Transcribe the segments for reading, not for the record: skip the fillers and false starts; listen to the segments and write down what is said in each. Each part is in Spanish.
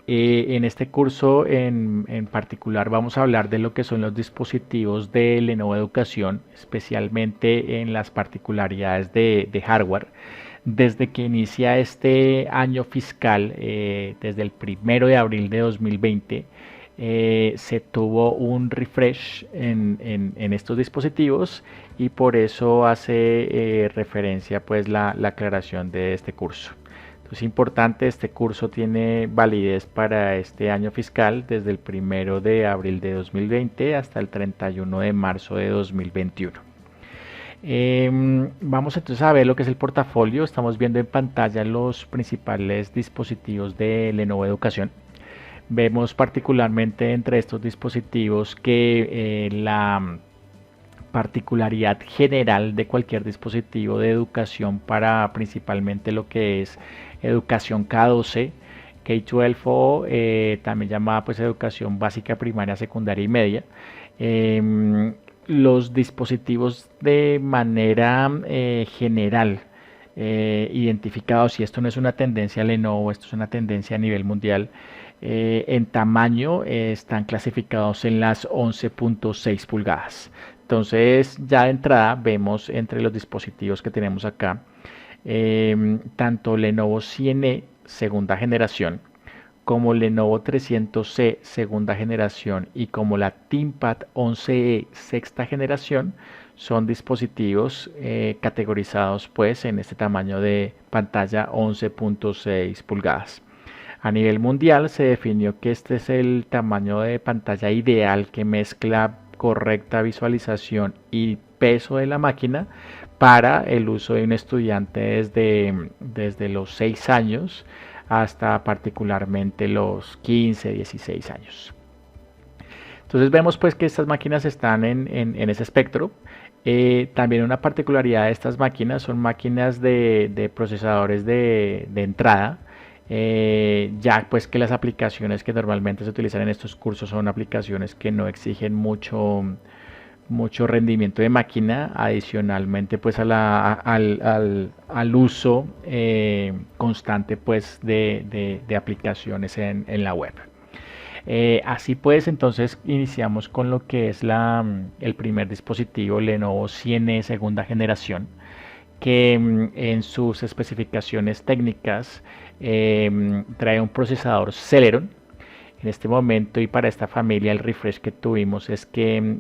En este curso en particular vamos a hablar de lo que son los dispositivos de Lenovo Educación, especialmente en las particularidades de hardware. Desde que inicia este año fiscal, desde el 1 de abril de 2020, se tuvo un refresh en estos dispositivos y por eso hace referencia pues la aclaración de este curso. Es importante, este curso tiene validez para este año fiscal desde el 1 de abril de 2020 hasta el 31 de marzo de 2021. Vamos entonces a ver lo que es el portafolio. Estamos viendo en pantalla los principales dispositivos de Lenovo Educación. Vemos particularmente entre estos dispositivos que la particularidad general de cualquier dispositivo de educación para principalmente lo que es educación K12, K12 o también llamada pues educación básica, primaria, secundaria y media. Los dispositivos de manera general identificados, y esto no es una tendencia Lenovo, esto es una tendencia a nivel mundial, en tamaño están clasificados en las 11.6 pulgadas. Entonces ya de entrada vemos entre los dispositivos que tenemos acá tanto Lenovo 100E segunda generación como Lenovo 300C segunda generación y como la ThinkPad 11E sexta generación son dispositivos categorizados pues en este tamaño de pantalla 11.6 pulgadas. A nivel mundial se definió que este es el tamaño de pantalla ideal que mezcla correcta visualización y peso de la máquina para el uso de un estudiante desde los 6 años hasta particularmente los 15, 16 años. Entonces vemos pues que estas máquinas están en ese espectro. También una particularidad de estas máquinas son máquinas de procesadores de entrada. Ya pues que las aplicaciones que normalmente se utilizan en estos cursos son aplicaciones que no exigen mucho rendimiento de máquina, adicionalmente pues al uso constante pues de aplicaciones en la web. Así pues, entonces iniciamos con lo que es el primer dispositivo Lenovo 100E segunda generación, que en sus especificaciones técnicas trae un procesador Celeron. En este momento y para esta familia el refresh que tuvimos es que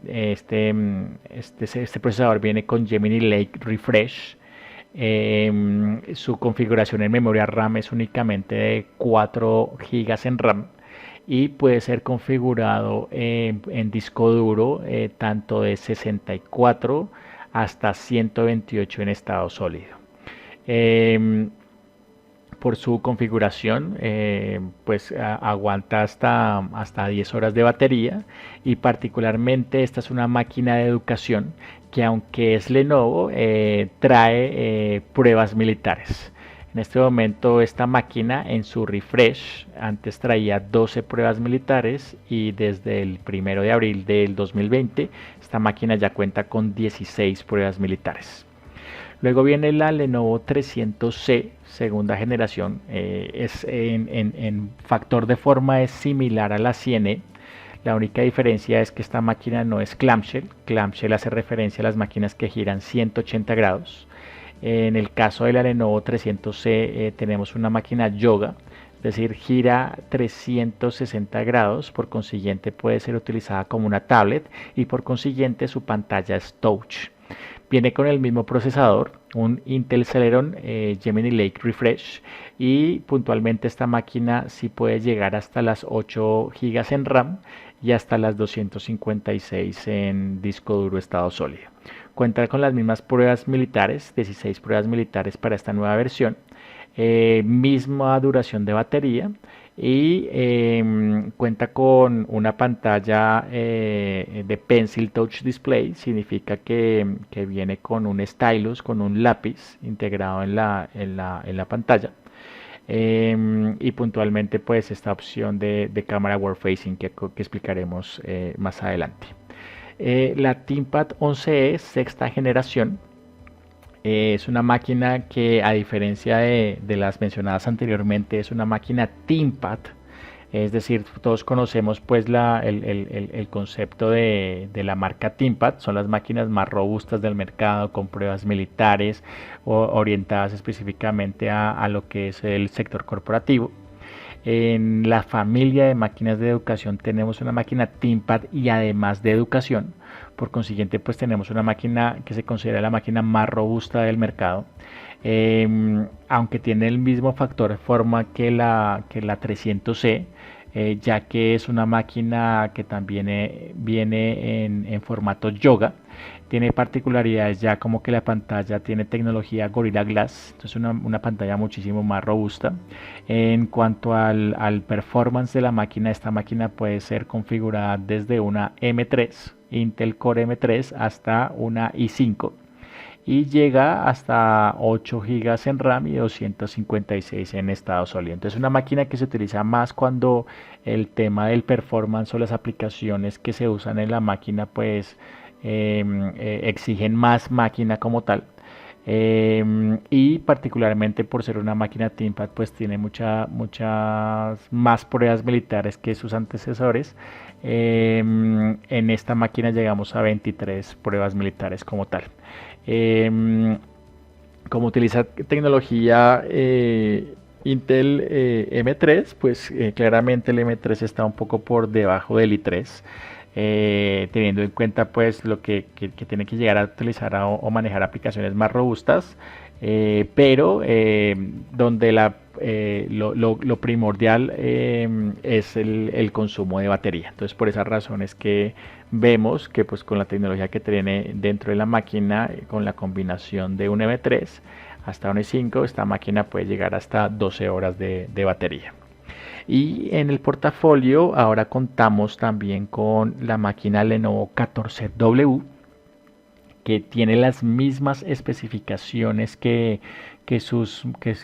este procesador viene con Gemini Lake Refresh. Su configuración en memoria RAM es únicamente de 4 GB en RAM y puede ser configurado en disco duro tanto de 64 hasta 128 en estado sólido. Por su configuración, pues aguanta hasta 10 horas de batería y particularmente esta es una máquina de educación que aunque es Lenovo, trae pruebas militares. En este momento esta máquina en su refresh antes traía 12 pruebas militares y desde el 1 de abril del 2020 esta máquina ya cuenta con 16 pruebas militares. Luego viene la Lenovo 300C segunda generación. En factor de forma es similar a la 100E. La única diferencia es que esta máquina no es clamshell. Clamshell hace referencia a las máquinas que giran 180 grados. En el caso de la Lenovo 300C tenemos una máquina yoga, es decir, gira 360 grados, por consiguiente puede ser utilizada como una tablet y por consiguiente su pantalla es touch. Viene con el mismo procesador, un Intel Celeron Gemini Lake Refresh y puntualmente esta máquina sí puede llegar hasta las 8 GB en RAM y hasta las 256 en disco duro estado sólido. Cuenta con las mismas pruebas militares, 16 pruebas militares para esta nueva versión, misma duración de batería y cuenta con una pantalla de Pencil Touch Display, significa que viene con un stylus, con un lápiz integrado en la pantalla. Y puntualmente pues esta opción de cámara world facing que explicaremos más adelante. La ThinkPad 11E sexta generación es una máquina que a diferencia de las mencionadas anteriormente es una máquina ThinkPad Es decir, todos conocemos pues el concepto de la marca ThinkPad. Son las máquinas más robustas del mercado, con pruebas militares orientadas específicamente a lo que es el sector corporativo. En la familia de máquinas de educación tenemos una máquina ThinkPad y además de educación. Por consiguiente, pues tenemos una máquina que se considera la máquina más robusta del mercado. Aunque tiene el mismo factor de forma que la 300C, ya que es una máquina que también viene en formato yoga. Tiene particularidades ya como que la pantalla tiene tecnología Gorilla Glass, entonces una pantalla muchísimo más robusta. En cuanto al performance de la máquina, esta máquina puede ser configurada desde una M3, Intel Core M3, hasta una i5 y llega hasta 8 GB en RAM y 256 en estado sólido. Entonces es una máquina que se utiliza más cuando el tema del performance o las aplicaciones que se usan en la máquina pues exigen más máquina como tal. Y particularmente por ser una máquina ThinkPad pues tiene muchas más pruebas militares que sus antecesores. En esta máquina llegamos a 23 pruebas militares como tal. Como utiliza tecnología Intel M3, pues claramente el M3 está un poco por debajo del i3. Teniendo en cuenta pues lo que tiene que llegar a utilizar o manejar aplicaciones más robustas, pero donde lo primordial es el consumo de batería. Entonces por esas razones que vemos que pues con la tecnología que tiene dentro de la máquina, con la combinación de un M3 hasta un i5, esta máquina puede llegar hasta 12 horas de batería. Y en el portafolio ahora contamos también con la máquina Lenovo 14W, que tiene las mismas especificaciones que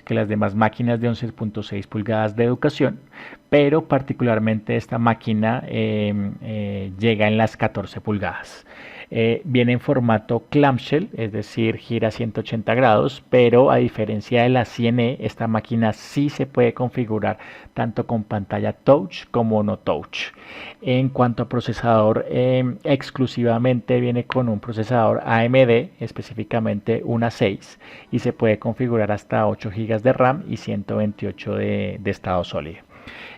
las demás máquinas de 11.6 pulgadas de educación, pero particularmente esta máquina llega en las 14 pulgadas. Viene en formato clamshell, es decir, gira 180 grados, pero a diferencia de la 100E, esta máquina sí se puede configurar tanto con pantalla touch como no touch. En cuanto a procesador, exclusivamente viene con un procesador AMD, específicamente una 6, y se puede configurar hasta 8 GB de RAM y 128 de estado sólido.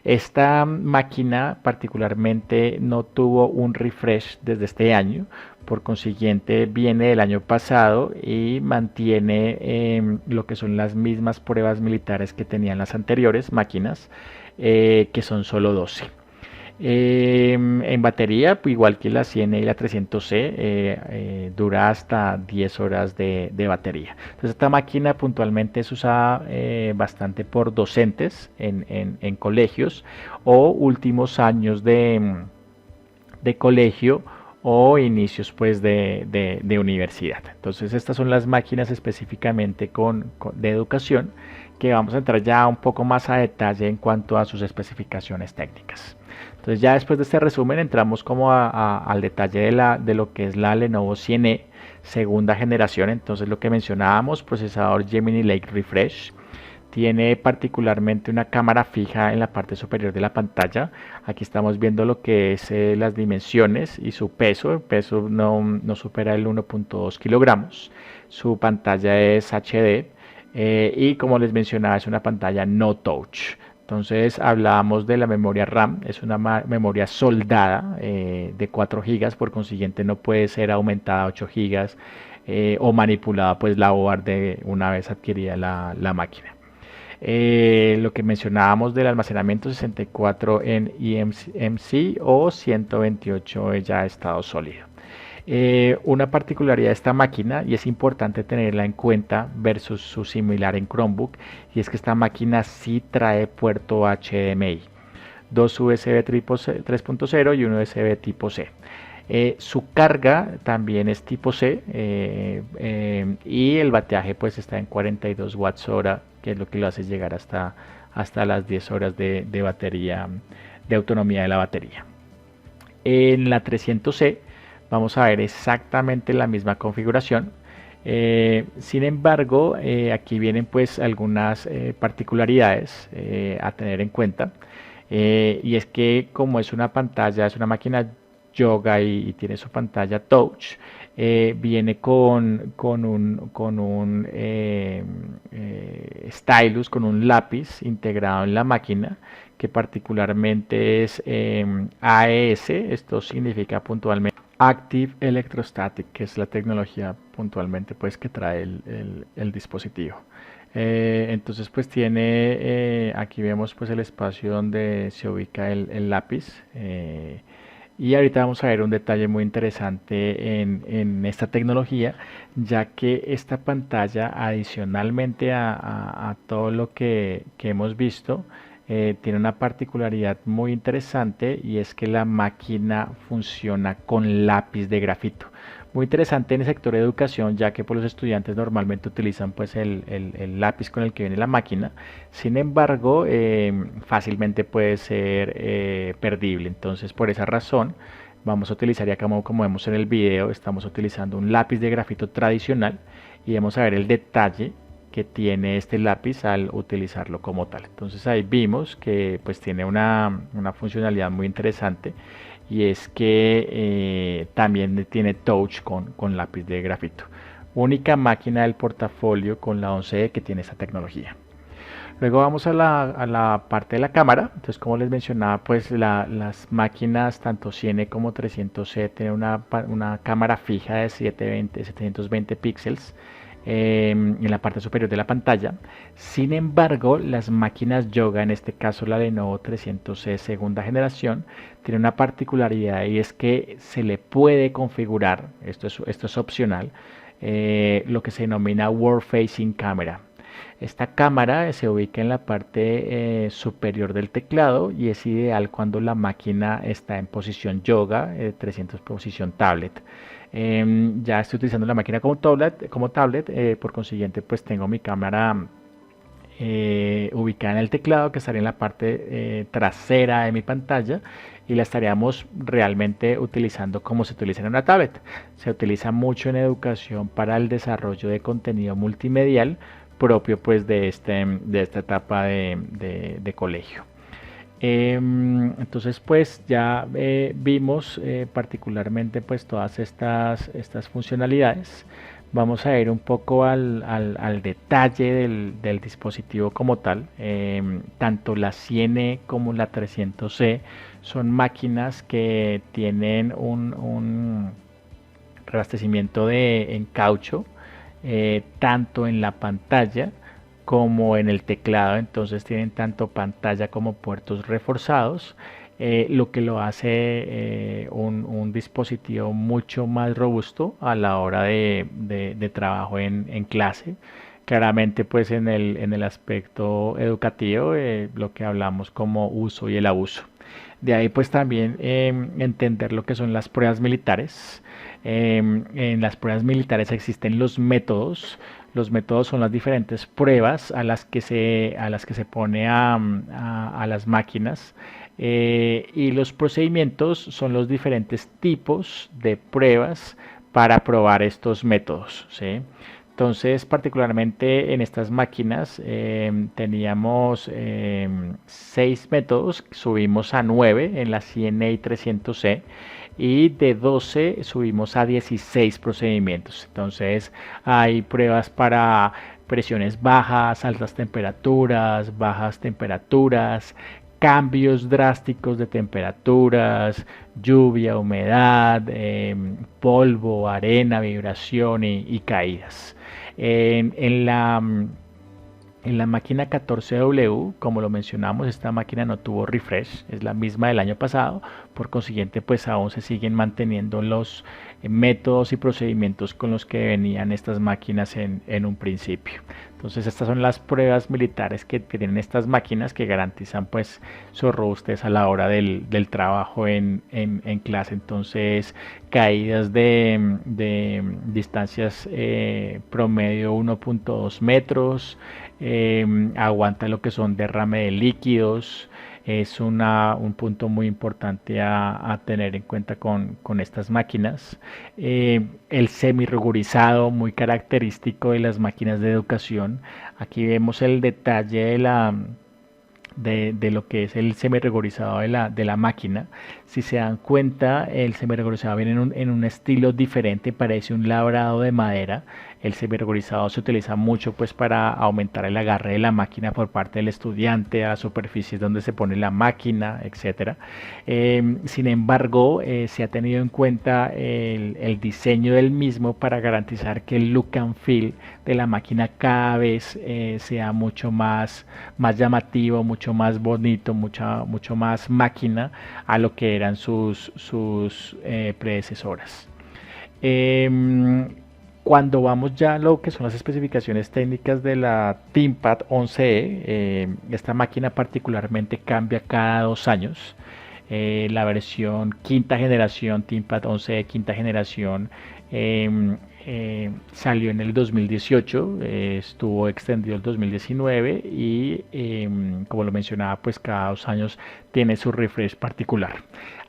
Esta máquina particularmente no tuvo un refresh desde este año, por consiguiente viene del año pasado y mantiene lo que son las mismas pruebas militares que tenían las anteriores máquinas, que son solo 12. En batería, pues igual que la 100 y la 300C, dura hasta 10 horas de batería. Entonces esta máquina puntualmente es usada bastante por docentes en colegios o últimos años de colegio o inicios pues de universidad. Entonces estas son las máquinas específicamente de educación, que vamos a entrar ya un poco más a detalle en cuanto a sus especificaciones técnicas. Entonces ya después de este resumen entramos como al detalle de lo que es la Lenovo 100E segunda generación. Entonces lo que mencionábamos, procesador Gemini Lake Refresh, tiene particularmente una cámara fija en la parte superior de la pantalla. Aquí estamos viendo lo que es las dimensiones y su peso. El peso no supera el 1.2 kilogramos. Su pantalla es HD y como les mencionaba es una pantalla no touch. Entonces hablábamos de la memoria RAM, es una memoria soldada de 4 GB, por consiguiente no puede ser aumentada a 8 GB o manipulada pues la board de una vez adquirida la máquina. Lo que mencionábamos del almacenamiento 64 en eMMC o 128 ya estado sólido. Una particularidad de esta máquina, y es importante tenerla en cuenta versus su similar en Chromebook, y es que esta máquina sí trae puerto HDMI, dos USB 3.0 y un USB tipo C. Su carga también es tipo C y el bateaje pues está en 42 watts hora, que es lo que lo hace llegar hasta las 10 horas de batería, de autonomía de la batería. En la 300C vamos a ver exactamente la misma configuración. Sin embargo, aquí vienen pues algunas particularidades a tener en cuenta. Y es que como es una pantalla, es una máquina yoga y tiene su pantalla touch, viene con un stylus, con un lápiz integrado en la máquina, que particularmente es AES. Esto significa puntualmente Active Electrostatic, que es la tecnología puntualmente pues que trae el dispositivo. Entonces pues tiene, aquí vemos pues el espacio donde se ubica el lápiz. Y ahorita vamos a ver un detalle muy interesante en esta tecnología, ya que esta pantalla, adicionalmente a todo lo que hemos visto, tiene una particularidad muy interesante, y es que la máquina funciona con lápiz de grafito. Muy interesante en el sector de educación, ya que pues, los estudiantes normalmente utilizan pues el lápiz con el que viene la máquina. Sin embargo, fácilmente puede ser perdible. Entonces, por esa razón, vamos a utilizar, ya como vemos en el video, estamos utilizando un lápiz de grafito tradicional, y vamos a ver el detalle que tiene este lápiz al utilizarlo como tal. Entonces ahí vimos que pues tiene una funcionalidad muy interesante, y es que también tiene touch con lápiz de grafito. Única máquina del portafolio con la 11E que tiene esta tecnología. Luego vamos a la parte de la cámara. Entonces, como les mencionaba, pues las máquinas tanto Ciene como 300C tienen una cámara fija de 720 píxeles en la parte superior de la pantalla. Sin embargo, las máquinas Yoga, en este caso la Lenovo 300C segunda generación, tiene una particularidad, y es que se le puede configurar, esto es opcional, lo que se denomina World Facing Camera. Esta cámara se ubica en la parte superior del teclado, y es ideal cuando la máquina está en posición yoga, 300 posición tablet. Ya estoy utilizando la máquina como tablet, por consiguiente pues tengo mi cámara ubicada en el teclado, que estaría en la parte trasera de mi pantalla, y la estaríamos realmente utilizando como se utiliza en una tablet. Se utiliza mucho en educación para el desarrollo de contenido multimedial propio pues de esta etapa de colegio. Entonces pues ya vimos particularmente pues todas estas funcionalidades. Vamos a ir un poco al detalle del dispositivo como tal. Tanto la Ciene como la 300C son máquinas que tienen un reabastecimiento en caucho, tanto en la pantalla como en el teclado. Entonces tienen tanto pantalla como puertos reforzados, lo que lo hace un dispositivo mucho más robusto a la hora de trabajo en clase. Claramente pues en el aspecto educativo, lo que hablamos como uso y el abuso. De ahí pues también entender lo que son las pruebas militares. En las pruebas militares existen los métodos. Los métodos son las diferentes pruebas a las que se pone a las máquinas, y los procedimientos son los diferentes tipos de pruebas para probar estos métodos, ¿sí? Entonces, particularmente en estas máquinas teníamos 6 métodos, subimos a 9 en la CNA 300C, y de 12 subimos a 16 procedimientos. Entonces, hay pruebas para presiones bajas, altas temperaturas, bajas temperaturas, cambios drásticos de temperaturas, lluvia, humedad, polvo, arena, vibración y caídas. En la máquina 14W, como lo mencionamos, esta máquina no tuvo refresh, es la misma del año pasado. Por consiguiente pues aún se siguen manteniendo los métodos y procedimientos con los que venían estas máquinas en un principio. Entonces estas son las pruebas militares que tienen estas máquinas, que garantizan pues su robustez a la hora del trabajo en clase. Entonces, caídas de distancias promedio 1.2 metros, aguanta lo que son derrame de líquidos. Es un punto muy importante a tener en cuenta con estas máquinas. El semi-rugorizado, muy característico de las máquinas de educación. Aquí vemos el detalle de lo que es el semi-rigorizado de la máquina. Si se dan cuenta, el semi-rigorizado viene en un estilo diferente, parece un labrado de madera. El semi-rigorizado se utiliza mucho pues para aumentar el agarre de la máquina por parte del estudiante a las superficies donde se pone la máquina, etcétera. Sin embargo, se ha tenido en cuenta el diseño del mismo para garantizar que el look and feel de la máquina cada vez sea mucho más llamativo, mucho más bonito, mucho más máquina a lo que eran sus predecesoras. Eh, Cuando vamos ya a lo que son las especificaciones técnicas de la ThinkPad 11E, esta máquina particularmente cambia cada 2 años. La versión quinta generación, ThinkPad 11E quinta generación, salió en el 2018, estuvo extendido el 2019 y como lo mencionaba, pues cada 2 años tiene su refresh particular.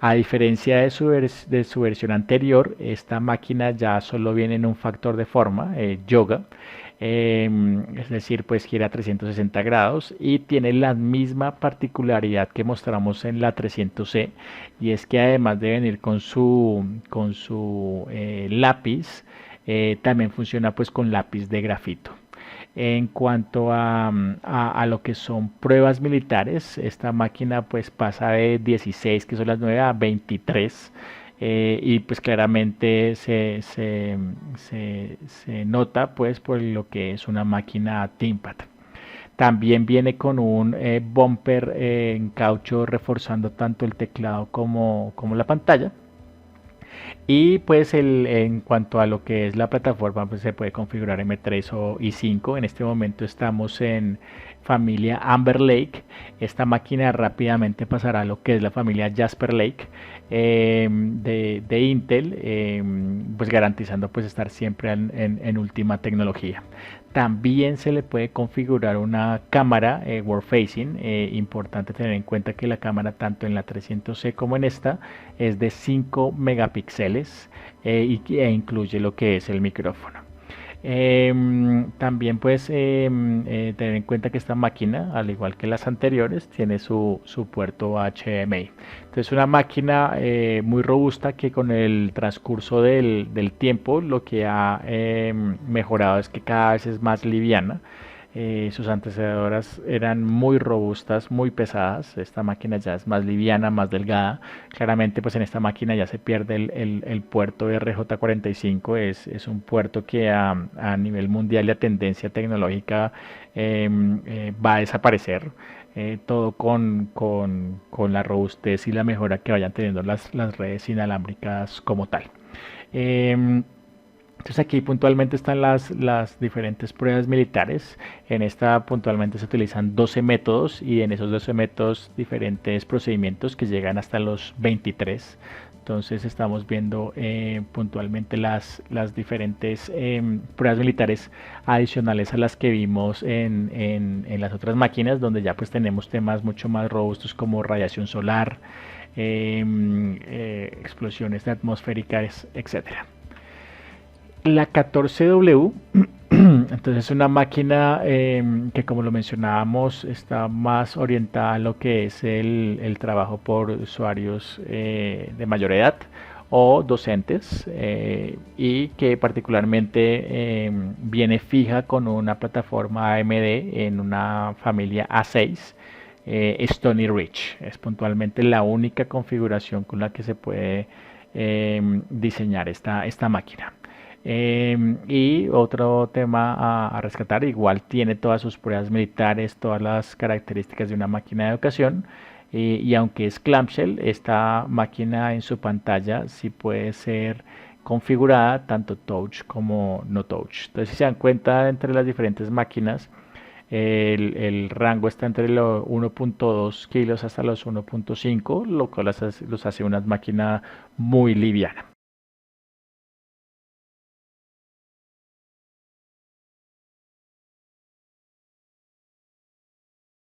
A diferencia de su versión anterior, esta máquina ya solo viene en un factor de forma, yoga, es decir, pues gira 360 grados y tiene la misma particularidad que mostramos en la 300C, y es que además de venir con su lápiz, también funciona pues con lápiz de grafito. En cuanto a lo que son pruebas militares, esta máquina pues pasa de 16, que son las 9, a 23. Y pues claramente se nota pues por lo que es una máquina ThinkPad. También viene con un bumper en caucho reforzando tanto el teclado como la pantalla. Y pues en cuanto a lo que es la plataforma, pues se puede configurar M3 o i5. En este momento estamos en familia Amber Lake. Esta máquina rápidamente pasará a lo que es la familia Jasper Lake de Intel, pues garantizando pues estar siempre en última tecnología. También se le puede configurar una cámara world facing. Importante tener en cuenta que la cámara tanto en la 300C como en esta es de 5 megapíxeles e incluye lo que es el micrófono. También pues tener en cuenta que esta máquina, al igual que las anteriores, tiene su puerto HDMI. Entonces una máquina muy robusta que con el transcurso del tiempo lo que ha mejorado es que cada vez es más liviana. Sus antecesoras eran muy robustas, muy pesadas. Esta máquina ya es más liviana, más delgada. Claramente pues en esta máquina ya se pierde el puerto RJ45. Es un puerto que a nivel mundial y a tendencia tecnológica va a desaparecer. Todo con la robustez y la mejora que vayan teniendo las redes inalámbricas como tal. Eh, entonces aquí puntualmente están las diferentes pruebas militares. En esta puntualmente se utilizan 12 métodos y en esos 12 métodos diferentes procedimientos que llegan hasta los 23. Entonces estamos viendo puntualmente las diferentes pruebas militares adicionales a las que vimos en las otras máquinas, donde ya pues tenemos temas mucho más robustos como radiación solar, explosiones atmosféricas, etcétera. La 14W, entonces es una máquina que como lo mencionábamos está más orientada a lo que es el trabajo por usuarios de mayor edad o docentes, y que particularmente viene fija con una plataforma AMD en una familia A6 Stony Ridge. Es puntualmente la única configuración con la que se puede diseñar esta máquina. Y otro tema a rescatar, igual tiene todas sus pruebas militares, todas las características de una máquina de educación, y aunque es clamshell, esta máquina en su pantalla sí puede ser configurada tanto touch como no touch. Entonces si se dan cuenta entre las diferentes máquinas, el rango está entre los 1.2 kilos hasta los 1.5, lo cual los hace una máquina muy liviana.